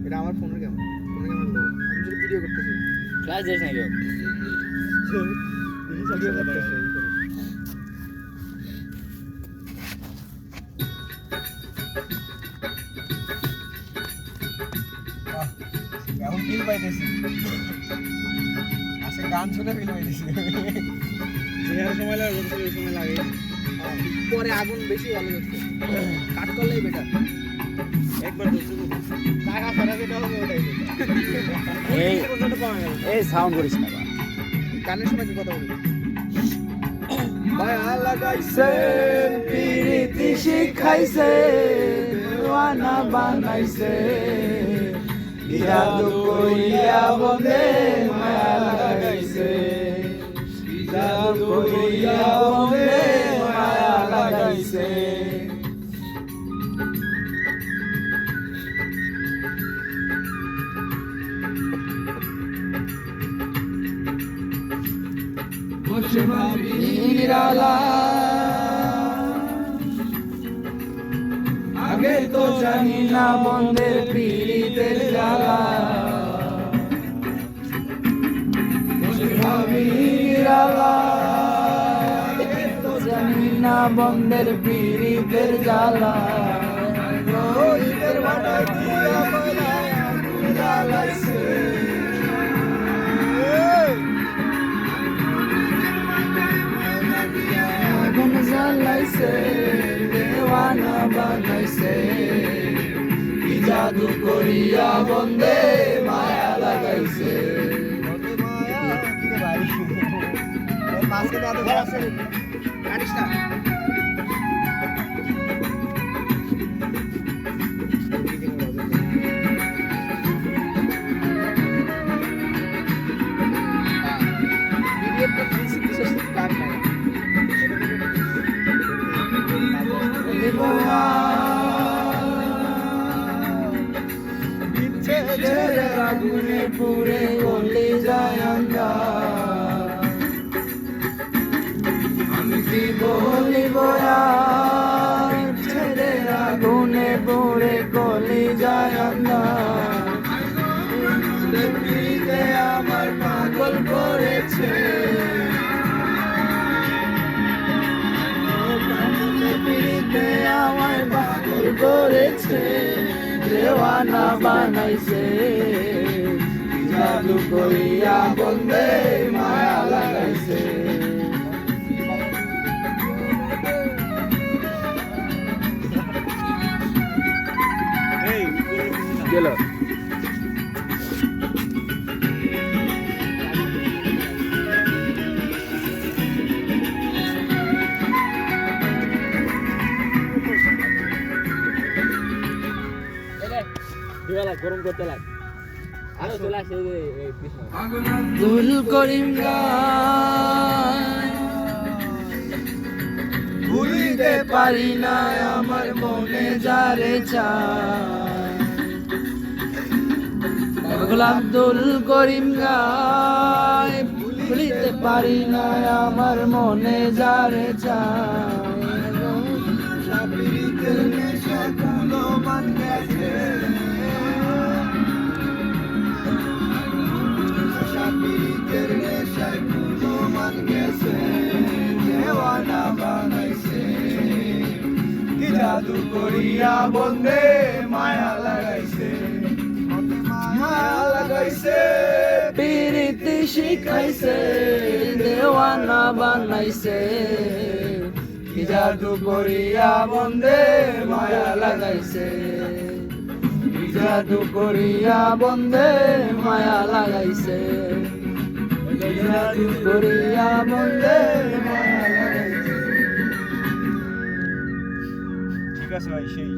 এটা আমার ফোনের ক্যামেরা লো। আমি যদি ভিডিও করতেছি ক্লাস যাস না কেউ ভিডিও করতেছি এখন ফিল পাইতেছি আজকে গান শুনে ফিল পাইতেছি যেখানে সময় লাগে ওই সময় লাগে পরে আগুন বেশি ভালো হচ্ছে কাট করলেই বেটার একবার টাকা ফেরা যেটা হবে ওটাই এই সাউন্ড করিস না গানের সময় কি কথা বলি মায়া লাগাইছে প্রীতি শিখাইছে ওয়ানা বানাইছে জাদু কইয়া বনে মায়া লাগাইছে জাদু কইয়া বনে মায়া লাগাইছে বসে ভাবি নিরালা আগে তো জানি না বন্ধের পীড়িতের জ্বালা বসে ভাবি নিরালা আগে তো জানি না বন্ধের পীড়িতের জ্বালা রোহিতের বাটায় দিয়া বলায় আগুন জ্বালাইছে আগুন জ্বালাইছে দেওয়ানা বানাইছে কি জাদু করিয়া বন্দে মায়া লাগাইছে আগুনে পুরে গলে যায় আন্ধার আমি কি বলিব আর ছেড়ে আগুনে পুরে গলে যায় আন্ধার পিড়িতে আমার পাগল করেছে পিড়িতে আমার পাগল করেছে দেওয়ানা বানাইছে জাদু করিয়া বন্দে মায়া লাগাইছে গেল গরম করতে লাগ আরো চলে আসে আব্দুল করিম ভুলিতে পারি না আমার মনে যারে চায় আব্দুল করিম গায় ভুলিতে পারি না আমার মনে যারে চায় দেওয়ানা বানাইছে কি জাদু করিয়া বন্দে মায়া লাগাইছে মায়া লাগাইছে প্রীতি শিখাইছে দেওয়ানা বানাইছে কি জাদু করিয়া বন্দে মায়া লাগাইছে কি জাদু করিয়া বন্দে মায়া লাগাইছে জাদু করিয়া বন্দে মায়া লাগাইছে। ঠিক আছে ভাই সেই